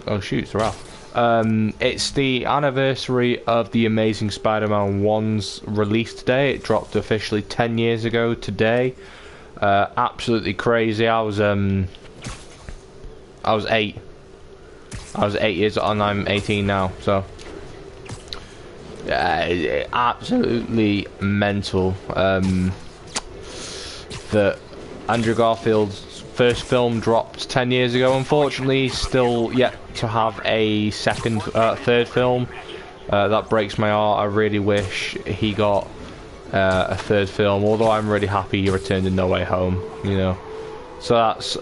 Oh shoot, it's Ralph. It's the anniversary of the Amazing Spider-Man 1's release today. It dropped officially 10 years ago today. Absolutely crazy. I was 8. I was 8 years old and I'm 18 now, so absolutely mental that Andrew Garfield's first film dropped 10 years ago. Unfortunately, still yet to have a third film. That breaks my heart. I really wish he got a third film, although I'm really happy he returned in No Way Home, you know. So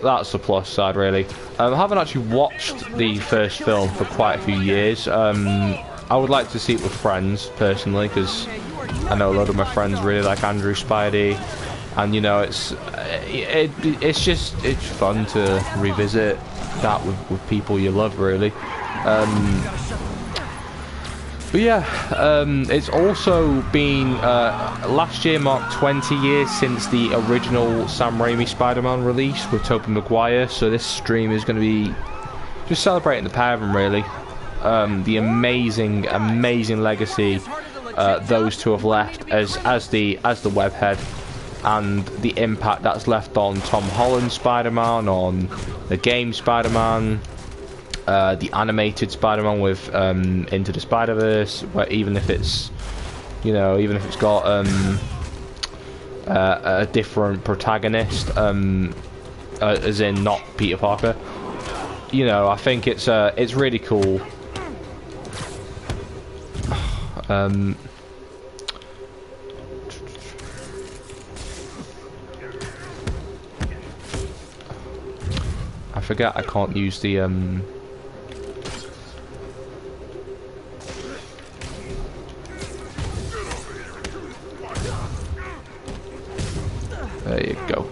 that's the plus side, really. I haven't actually watched the first film for quite a few years. I would like to see it with friends, personally, because I know a lot of my friends really like Andrew Spidey. And you know, it's fun to revisit that with people you love, really. But yeah, it's also been last year marked 20 years since the original Sam Raimi Spider-Man release with Tobey Maguire. So this stream is going to be just celebrating the pair of them, really. The amazing legacy those two have left as the webhead. And the impact that's left on Tom Holland's Spider-Man, on the game Spider-Man, the animated Spider-Man with Into the Spider-Verse, where even if it's got a different protagonist, as in not Peter Parker, you know, I think it's really cool. I forget I can't use the there you go.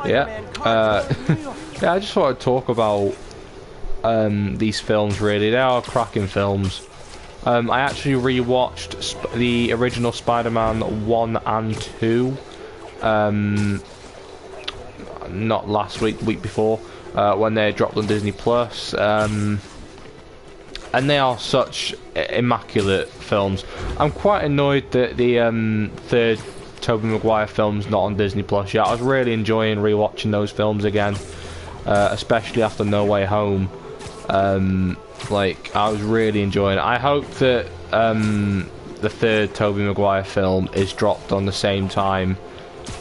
Yeah. Yeah, I just want to talk about these films, really. They are cracking films. I actually rewatched the original Spider-Man 1 and 2 not last week, the week before, when they dropped on Disney Plus, and they are such immaculate films. I'm quite annoyed that the third Tobey Maguire film's not on Disney Plus yet. I was really enjoying rewatching those films again, especially after No Way Home. Like, I was really enjoying it. I hope that the third Tobey Maguire film is dropped on the same time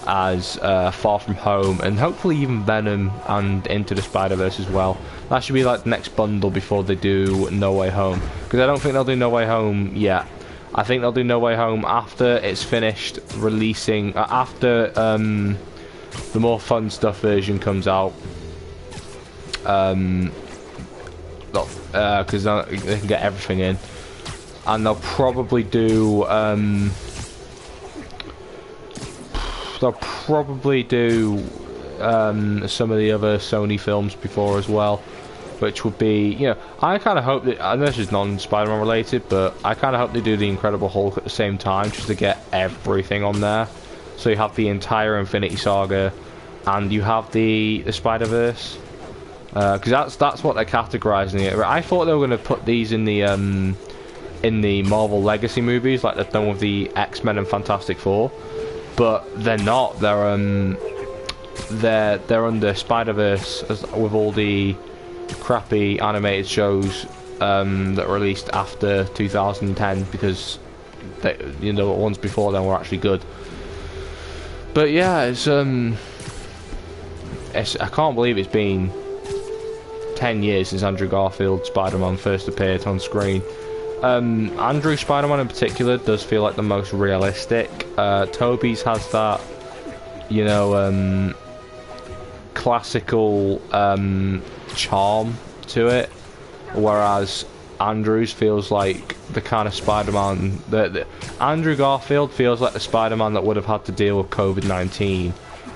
as Far From Home, and hopefully even Venom and Into the Spider-Verse as well. That should be like the next bundle before they do No Way Home, because I don't think they'll do No Way Home yet. I think they'll do No Way Home after it's finished releasing, after the More Fun Stuff version comes out, because they can get everything in, and they'll probably do some of the other Sony films before as well, which would be, you know, I kind of hope that, I know this is non-Spider-Man related, but I kind of hope they do the Incredible Hulk at the same time, just to get everything on there. So you have the entire Infinity Saga, and you have the Spider-Verse, because that's what they're categorizing it. I thought they were going to put these in the Marvel Legacy movies, like they've done with the X-Men and Fantastic Four. But they're not. They're under Spider-Verse with all the crappy animated shows that were released after 2010, because they, you know, the ones before then were actually good. But yeah, it's I can't believe it's been 10 years since Andrew Garfield's Spider-Man first appeared on screen. Andrew Spider-Man in particular does feel like the most realistic. Tobey's has that, you know, classical charm to it, whereas Andrew's feels like the kind of Spider-Man that Andrew Garfield feels like the Spider-Man that would have had to deal with COVID-19,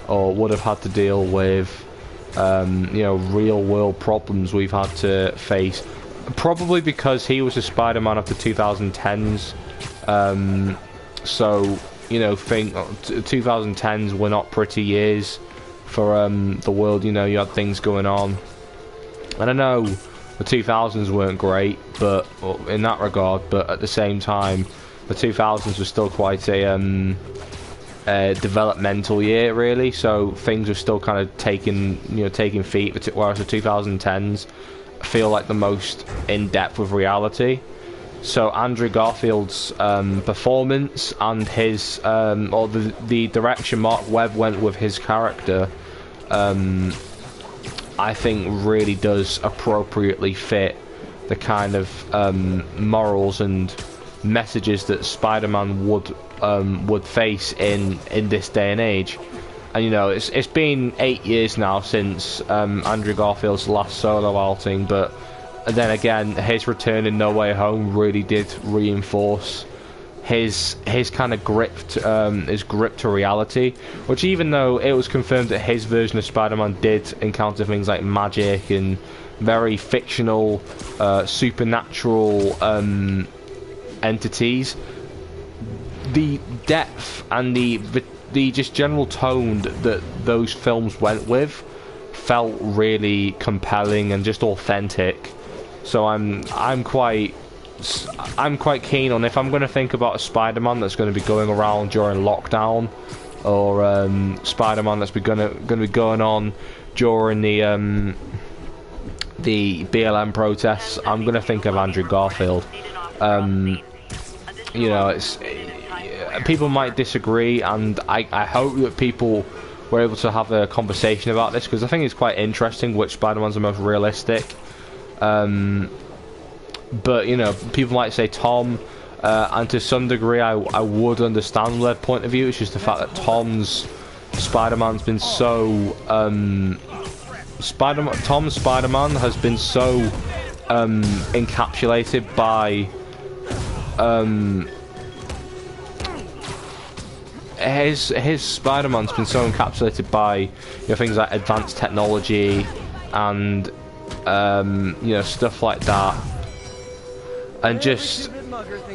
or would have had to deal with you know, real world problems we've had to face. Probably because he was a Spider-Man of the 2010s, so, you know, think 2010s were not pretty years for the world. You know, you had things going on, and I know the 2000s weren't great, but in that regard. But at the same time, the 2000s was still quite a developmental year, really. So things were still kind of taking feet. Whereas the 2010s feel like the most in depth with reality. So Andrew Garfield's performance and his or the direction Mark Webb went with his character, I think really does appropriately fit the kind of morals and messages that Spider-Man would face in this day and age. And it's been 8 years now since Andrew Garfield's last solo outing, but then again, his return in No Way Home really did reinforce his kind of grip to reality. Which, even though it was confirmed that his version of Spider-Man did encounter things like magic and very fictional, supernatural entities, the depth and the just general tone that those films went with felt really compelling and just authentic. So I'm quite keen on, if I'm going to think about a Spider-Man that's going to be going around during lockdown, or Spider-Man that's going to be going on during the BLM protests, I'm going to think of Andrew Garfield. It's people might disagree, and I hope that people were able to have a conversation about this, because I think it's quite interesting which Spider-Man's the most realistic. But people might say Tom, and to some degree I would understand their point of view. It's just the fact that Tom's Spider-Man's been so Tom's Spider-Man has been so encapsulated by his Spider-Man's been so encapsulated by things like advanced technology and stuff like that, and just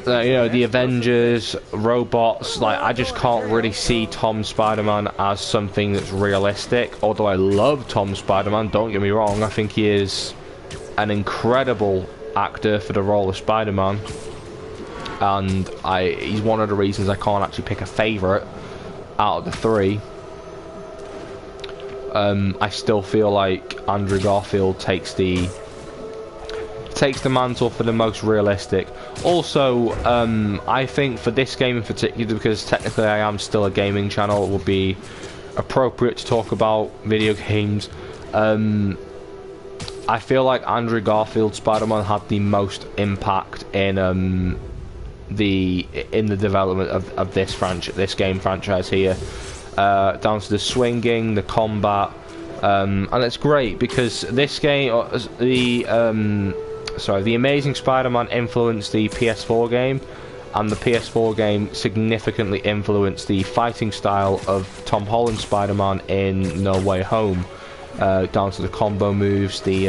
the Avengers, robots. Like, I just can't really see Tom Spider-Man as something that's realistic. Although I love Tom Spider-Man, don't get me wrong, I think he is an incredible actor for the role of Spider-Man, and he's one of the reasons I can't actually pick a favourite out of the three. I still feel like Andrew Garfield takes the mantle for the most realistic. Also, I think for this game in particular, because technically I am still a gaming channel, it would be appropriate to talk about video games. I feel like Andrew Garfield's Spider-Man had the most impact in the development of this game franchise here, down to the swinging, the combat, and it's great because this game, the Amazing Spider-Man influenced the PS4 game, and the PS4 game significantly influenced the fighting style of Tom Holland's Spider-Man in No Way Home, down to the combo moves, the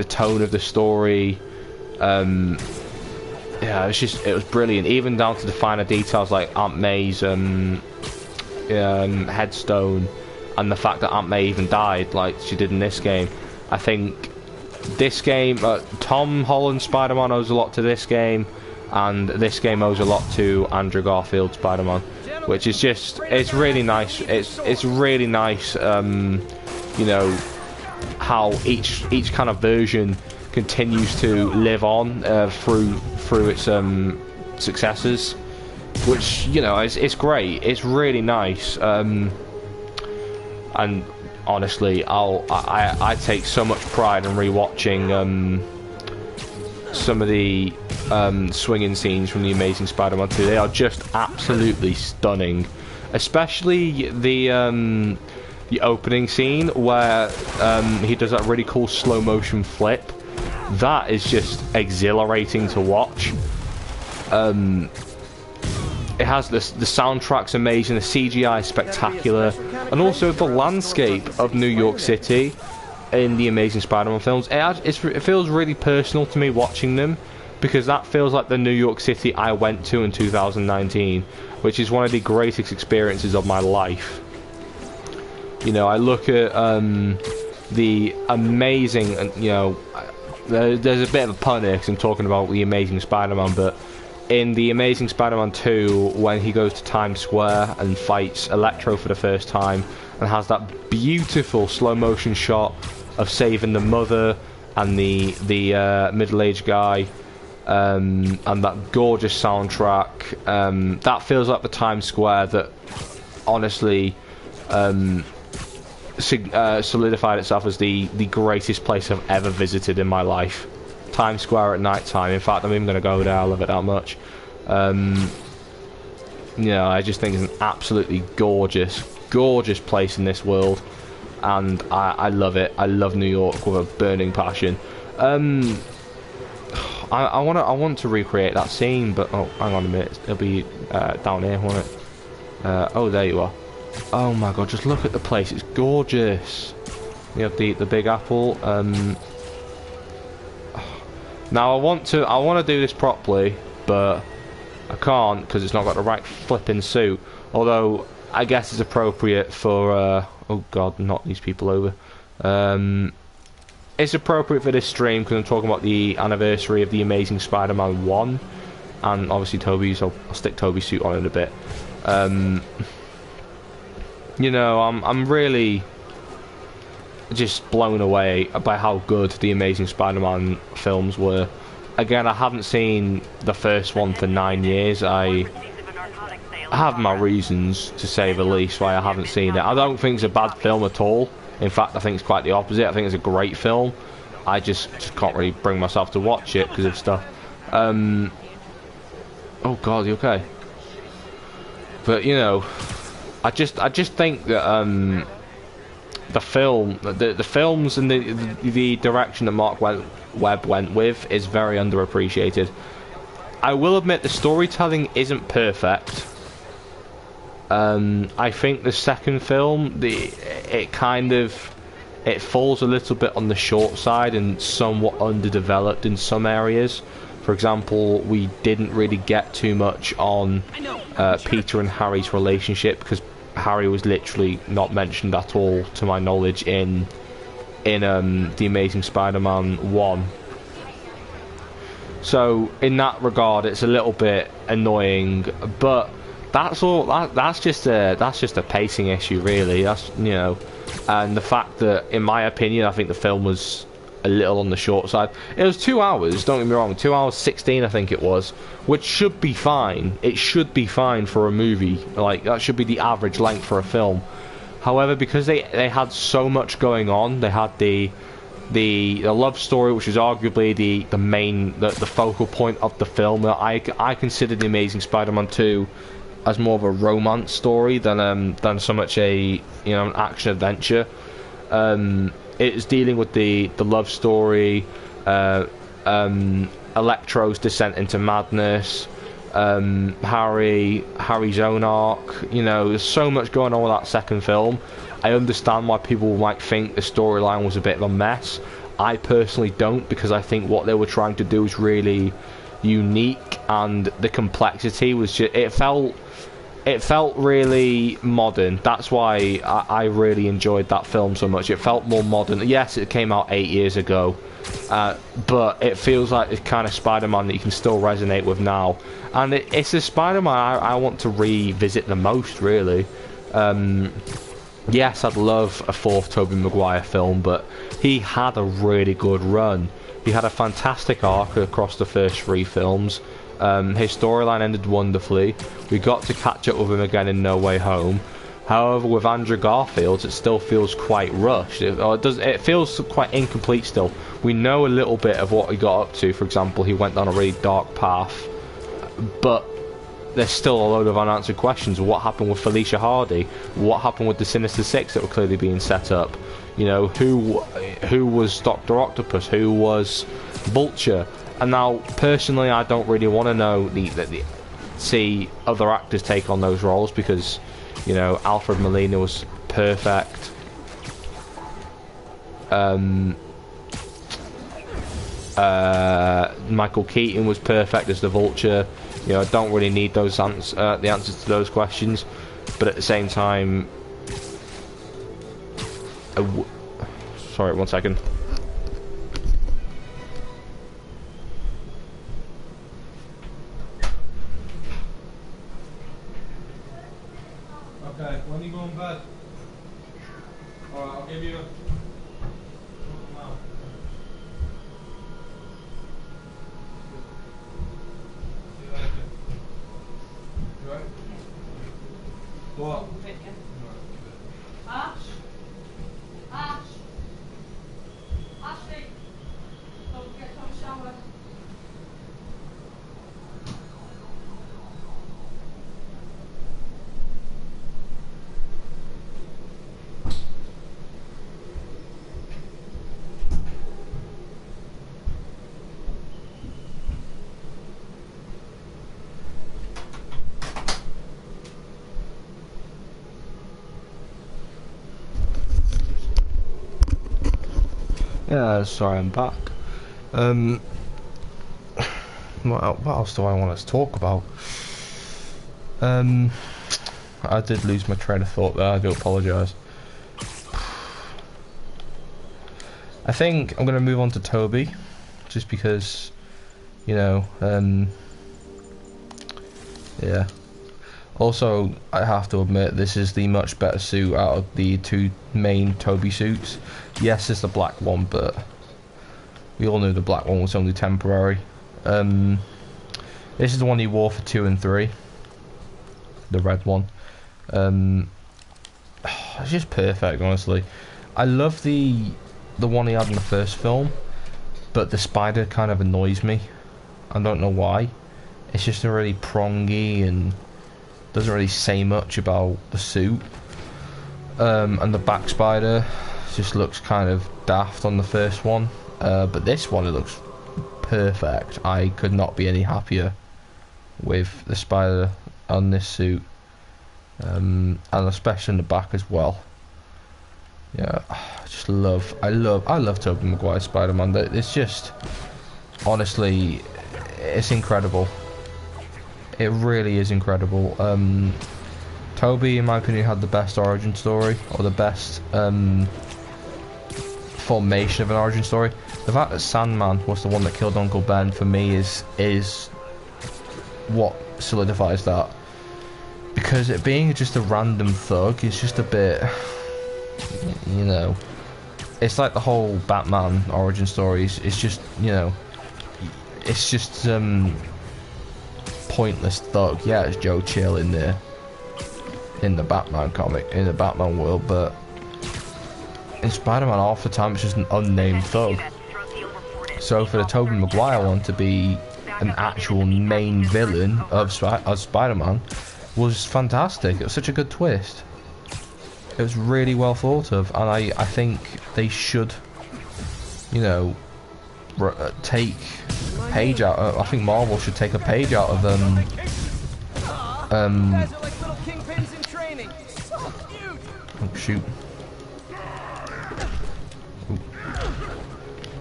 tone of the story. It was brilliant, even down to the finer details like Aunt May's headstone, and the fact that Aunt May even died like she did in this game. I think this game, Tom Holland's Spider-Man owes a lot to this game, and this game owes a lot to Andrew Garfield's Spider-Man, which is just, it's really nice. It's really nice, how each kind of version continues to live on through its successors, which it's great. It's really nice, and honestly, I take so much pride in rewatching some of the swinging scenes from the Amazing Spider-Man 2. They are just absolutely stunning, especially the opening scene where he does that really cool slow motion flip. That is just exhilarating to watch. It has the soundtrack's amazing, the CGI is spectacular, and also the landscape of New York City in the Amazing Spider-Man films. It feels really personal to me watching them, because that feels like the New York City I went to in 2019, which is one of the greatest experiences of my life. I look at the amazing, and you know, there's a bit of a pun here because I'm talking about the Amazing Spider-Man, but in the Amazing Spider-Man 2, when he goes to Times Square and fights Electro for the first time, and has that beautiful slow motion shot of saving the mother and the middle-aged guy, and that gorgeous soundtrack, that feels like the Times Square that honestly solidified itself as the greatest place I've ever visited in my life. Times Square at night time. In fact, I'm even going to go there. I love it that much. You know, I just think it's an absolutely gorgeous place in this world, and I love it. I love New York with a burning passion. I want to recreate that scene, but oh, hang on a minute. It'll be down here, won't it? Oh, there you are. Oh my god, just look at the place. It's gorgeous. You have the Big Apple. Now I want to do this properly, but I can't because it's not got the right flipping suit. Although I guess it's appropriate for oh god, not these people over. It's appropriate for this stream because I'm talking about the anniversary of the Amazing Spider-Man 1, and obviously Toby's. I'll stick Toby's suit on in a bit. You know, I'm really just blown away by how good the Amazing Spider-Man films were. Again, I haven't seen the first one for 9 years. I have my reasons, to say the least, why I haven't seen it. I don't think it's a bad film at all. In fact, I think it's quite the opposite. I think it's a great film. I just can't really bring myself to watch it because of stuff. Oh god, you okay? But you know, I just think that the films and the direction that Mark Webb went with is very underappreciated. I will admit the storytelling isn't perfect. I think the second film, it falls a little bit on the short side and somewhat underdeveloped in some areas. For example, we didn't really get too much on Peter and Harry's relationship because Harry was literally not mentioned at all, to my knowledge, in the Amazing Spider-Man 1. So in that regard, it's a little bit annoying, but that's all. That's just a pacing issue, really. That's, you know, and the fact that, in my opinion, I think the film was a little on the short side. It was 2 hours. Don't get me wrong, 2 hours 16, I think it was, which should be fine. It should be fine for a movie. Like, that should be the average length for a film. However, because they had so much going on, they had the love story, which is arguably the main, the focal point of the film. I consider the Amazing Spider-Man 2 as more of a romance story than so much an action adventure. It's dealing with the love story, Electro's descent into madness, Harry's own arc. You know, there's so much going on with that second film. I understand why people might think the storyline was a bit of a mess. I personally don't, because I think what they were trying to do was really unique, and the complexity was just, it felt really modern. That's why I really enjoyed that film so much. It felt more modern. Yes, it came out 8 years ago, but it feels like the kind of Spider-Man that you can still resonate with now. And it's the Spider-Man I want to revisit the most, really. Yes, I'd love a fourth Tobey Maguire film, but he had a really good run. He had a fantastic arc across the first 3 films. His storyline ended wonderfully. We got to catch up with him again in No Way Home. However, with Andrew Garfield, it still feels quite rushed. It feels quite incomplete still. We know a little bit of what he got up to. For example, he went down a really dark path, but there's still a load of unanswered questions. What happened with Felicia Hardy? What happened with the Sinister Six that were clearly being set up? You know, who was Dr. Octopus? Who was Vulture? And now, personally, I don't really want to know see other actors take on those roles, because, you know, Alfred Molina was perfect. Michael Keaton was perfect as the Vulture. You know, I don't really need those the answers to those questions, but at the same time, Sorry, 1 second. Okay, when you go in bed? Alright, I'll give you a... What? Ash? Ash? Ashley? Don't get on shower. Yeah, sorry, I'm back. What else do I want to talk about? I did lose my train of thought there, I do apologise. I think I'm going to move on to Toby, just because, you know, yeah. Also, I have to admit, this is the much better suit out of the two main Toby suits. Yes, it's the black one, but we all knew the black one was only temporary. This is the one he wore for 2 and 3. The red one. It's just perfect, honestly. I love the one he had in the first film, but the spider kind of annoys me. I don't know why. It's just a really prongy and doesn't really say much about the suit. And the back spider just looks kind of daft on the first one. But this one, it looks perfect. I could not be any happier with the spider on this suit. And especially in the back as well. Yeah, I love Tobey Maguire's Spider-Man. It's just, honestly, it's incredible. It really is incredible. Toby, in my opinion, had the best origin story, or the best formation of an origin story. The fact that Sandman was the one that killed Uncle Ben, for me, is what solidifies that. Because it being just a random thug is just a bit, you know, it's like the whole Batman origin story. It's just, you know, it's just pointless thug. Yeah, it's Joe Chill in there, in the Batman comic, in the Batman world, but in Spider-Man half the time it's just an unnamed thug. So for the Tobey Maguire one to be an actual main villain of Spider-Man was fantastic. It was such a good twist. It was really well thought of, and I think they should, you know, take a page out. I think Marvel should take a page out of oh shoot!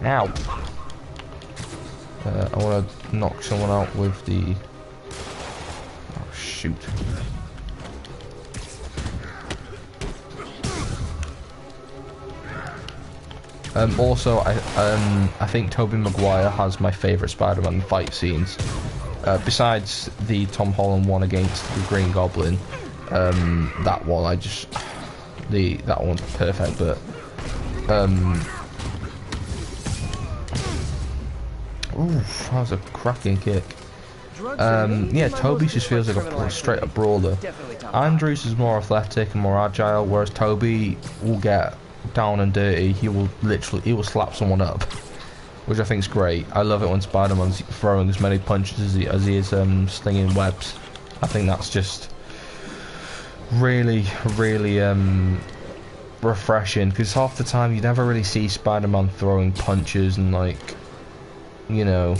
Now, I want to knock someone out with the. Oh shoot! Also, I think Tobey Maguire has my favourite Spider-Man fight scenes. Besides the Tom Holland one against the Green Goblin, that one that one's perfect. But oof, that was a cracking kick. Yeah, Toby just feels like a straight up brawler. Andrews is more athletic and more agile, whereas Toby will get down and dirty. He will slap someone up, which I think is great. I love it when Spider-Man's throwing as many punches as he is slinging webs. I think that's just really refreshing, because half the time you never really see Spider-Man throwing punches and, like, you know,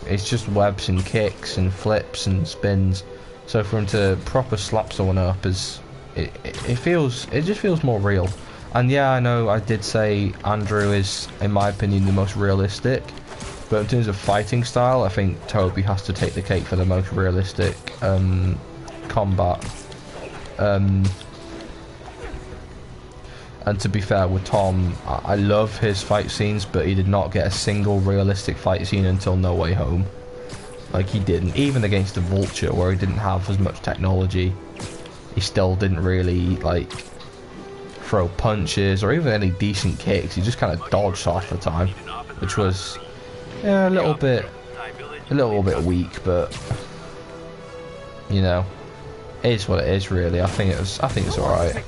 it's just webs and kicks and flips and spins. So for him to proper slap someone up it just feels more real. And yeah, I know I did say Andrew is, in my opinion, the most realistic, but in terms of fighting style, I think Toby has to take the cake for the most realistic combat. And And to be fair with Tom, I love his fight scenes, but he did not get a single realistic fight scene until No Way Home. Like, he didn't. Even against the Vulture, where he didn't have as much technology, he still didn't really, like, throw punches or even any decent kicks. He just kind of dodged half the time, which was a little bit weak, but you know, it is what it is, really. I think it's all right.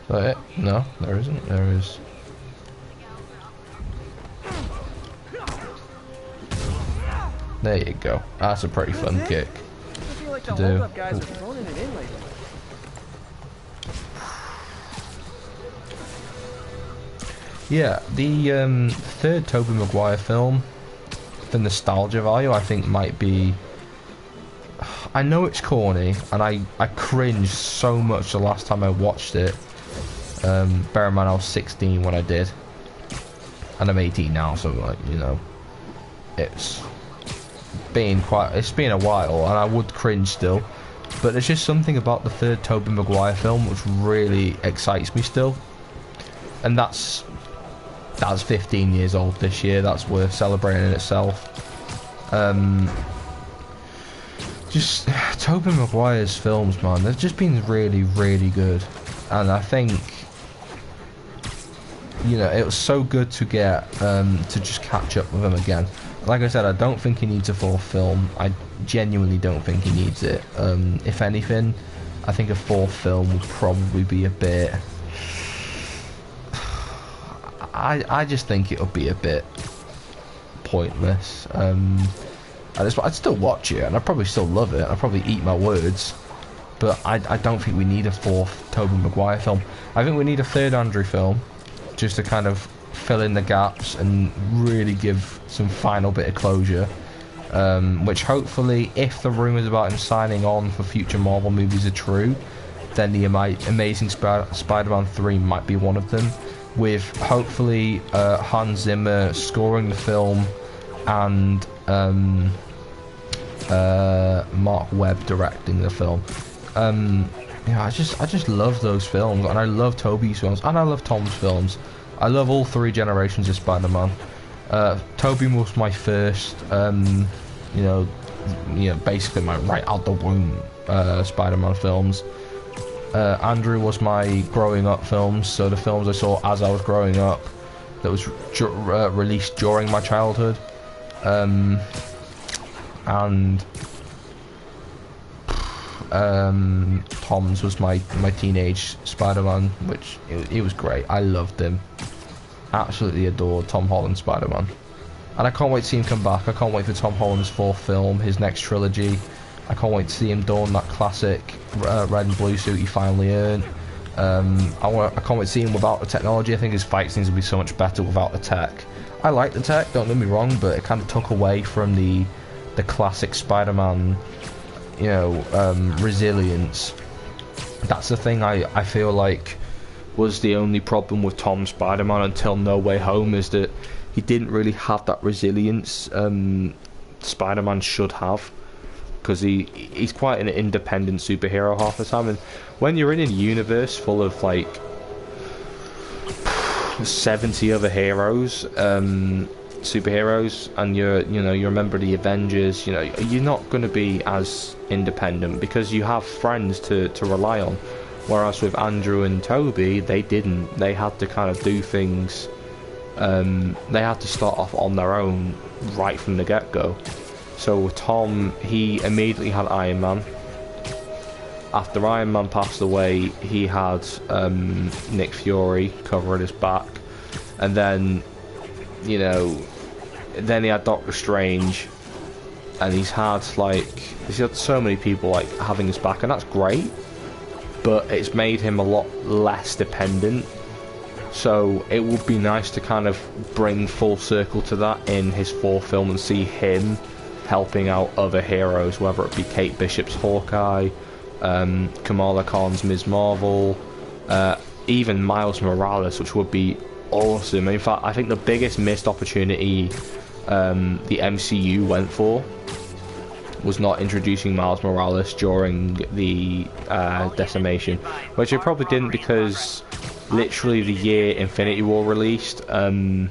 Is that it? No, there isn't. There is. There you go. That's a pretty fun kick to do. Yeah, the third Tobey Maguire film, the nostalgia value, I think might be... I know it's corny, and I cringed so much the last time I watched it. Bear in mind I was 16 when I did, and I'm 18 now, so, like, you know, it's been a while, and I would cringe still, but there's just something about the third Tobey Maguire film which really excites me still, and that's 15 years old this year. That's worth celebrating in itself. Just Tobey Maguire's films, man, they've just been really, really good, and I think, you know, it was so good to get to just catch up with him again. Like I said, I don't think he needs a fourth film. I genuinely don't think he needs it. If anything, I think a fourth film would probably be a bit... I just think it would be a bit pointless. I'd still watch it, and I'd probably still love it. I'd probably eat my words. But I don't think we need a fourth Tobey Maguire film. I think we need a third Andrew film, just to kind of fill in the gaps and really give some final bit of closure, which hopefully, if the rumours about him signing on for future Marvel movies are true, then the Amazing Spider-Man 3 might be one of them, with hopefully Hans Zimmer scoring the film and Mark Webb directing the film. Yeah, I just love those films, and I love Tobey's films, and I love Tom's films. I love all three generations of Spider-Man. Tobey was my first, you know, basically my right out the womb Spider-Man films. Andrew was my growing up films, so the films I saw as I was growing up, that was released during my childhood. And Tom's was my teenage Spider-Man, which it was great. I loved him. Absolutely adored Tom Holland's Spider-Man. And I can't wait to see him come back. I can't wait for Tom Holland's fourth film, his next trilogy. I can't wait to see him don that classic red and blue suit he finally earned. I can't wait to see him without the technology. I think his fight scenes would be so much better without the tech. I like the tech, don't get me wrong, but it kind of took away from the classic Spider-Man, you know, resilience. That's the thing I feel like was the only problem with Tom's Spider-Man until No Way Home, is that he didn't really have that resilience Spider-Man should have, because he's quite an independent superhero half the time, and when you're in a universe full of like 70 other heroes, superheroes, and you're a member of the Avengers, you know, you're not going to be as independent because you have friends to rely on. Whereas with Andrew and Tobey, they didn't. They had to kind of do things. They had to start off on their own right from the get-go. So with Tom, he immediately had Iron Man. After Iron Man passed away, he had Nick Fury covering his back, and then, you know, then he had Doctor Strange, and he's had so many people like having his back, and that's great, but it's made him a lot less dependent So it would be nice to kind of bring full circle to that in his fourth film and see him helping out other heroes, whether it be Kate Bishop's Hawkeye, Kamala Khan's Ms. Marvel, even Miles Morales, which would be awesome. In fact, I think the biggest missed opportunity the MCU went for was not introducing Miles Morales during the Decimation, which it probably didn't, because literally the year Infinity War released, Into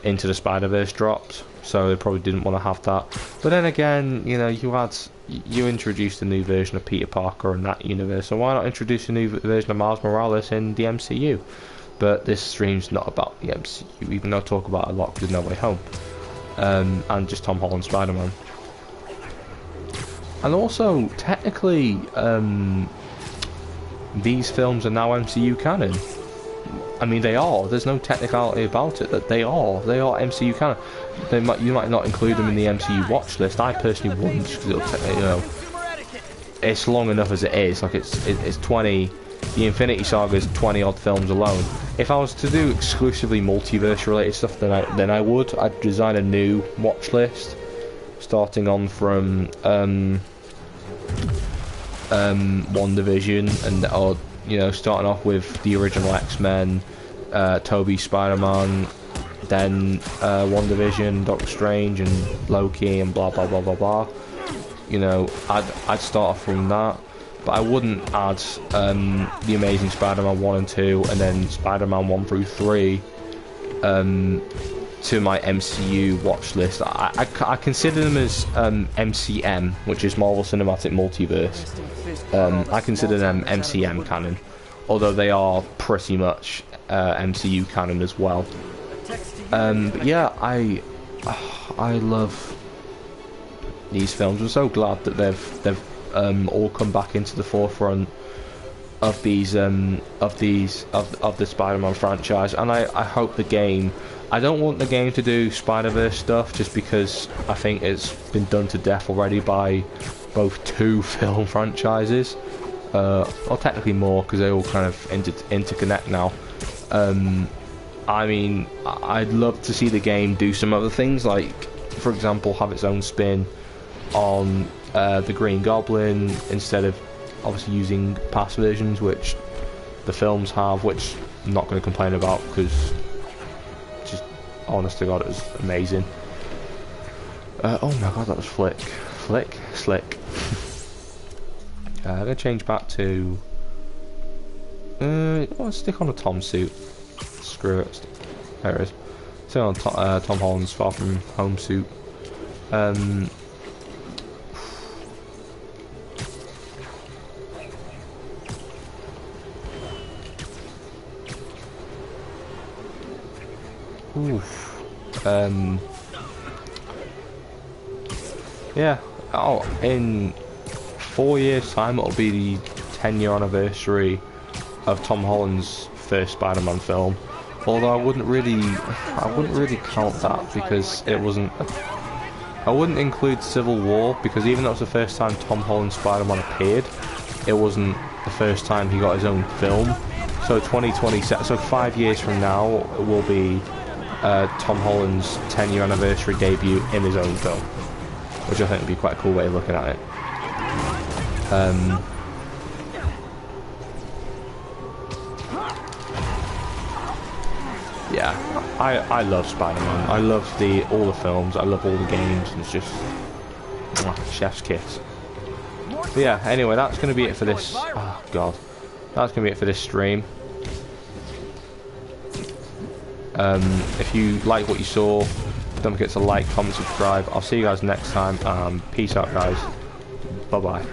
the Spider-Verse dropped, so they probably didn't want to have that. But then again, you know, you introduced a new version of Peter Parker in that universe, so why not introduce a new version of Miles Morales in the MCU? But this stream's not about the MCU, even though I talk about it a lot, because No Way Home, and just Tom Holland Spider-Man. And also, technically, these films are now MCU canon. I mean, they are. There's no technicality about it. That they are MCU canon. You might not include them in the MCU watch list. I personally wouldn't, because it'll, you know, it's long enough as it is. Like it's 20. The Infinity Saga is 20 odd films alone. If I was to do exclusively multiverse related stuff, then I would. I'd design a new watch list, starting on from WandaVision, and or you know, starting off with the original X-Men, Tobey Spider-Man, then WandaVision, Doctor Strange, and Loki, and blah blah blah blah blah. You know, I'd start off from that, but I wouldn't add the Amazing Spider-Man 1 and 2, and then Spider-Man 1 through 3 to my MCU watch list. I consider them as MCM, which is Marvel Cinematic Multiverse. I consider them MCM canon, although they are pretty much MCU canon as well. But yeah, I love these films. I'm so glad that they've all come back into the forefront of these of the Spider-Man franchise, and I hope the game. I don't want the game to do Spider-Verse stuff, just because I think it's been done to death already by both two film franchises, or technically more, because they all kind of interconnect now. I mean, I'd love to see the game do some other things, like, for example, have its own spin on the Green Goblin, instead of obviously using past versions, which the films have, which I'm not going to complain about, because honest to God, it was amazing. Oh my God, that was slick. I'm gonna change back to. Let's stick on a Tom suit. Screw it. There it is. Stick on Tom Holland's Far From Home suit. Oof. Yeah. Oh, in 4 years' time, it'll be the 10-year anniversary of Tom Holland's first Spider-Man film. Although I wouldn't really count that, because it wasn't. I wouldn't include Civil War, because even though it was the first time Tom Holland's Spider-Man appeared, it wasn't the first time he got his own film. So 2027, so 5 years from now, it will be Tom Holland's 10-year anniversary debut in his own film, which I think would be quite a cool way of looking at it. Yeah, I love Spider-Man. I love all the films. I love all the games. And it's just chef's kiss. But yeah. Anyway, that's going to be it for this. Oh God, that's going to be it for this stream. If you like what you saw, don't forget to like, comment, subscribe. I'll see you guys next time. Peace out, guys. Bye bye.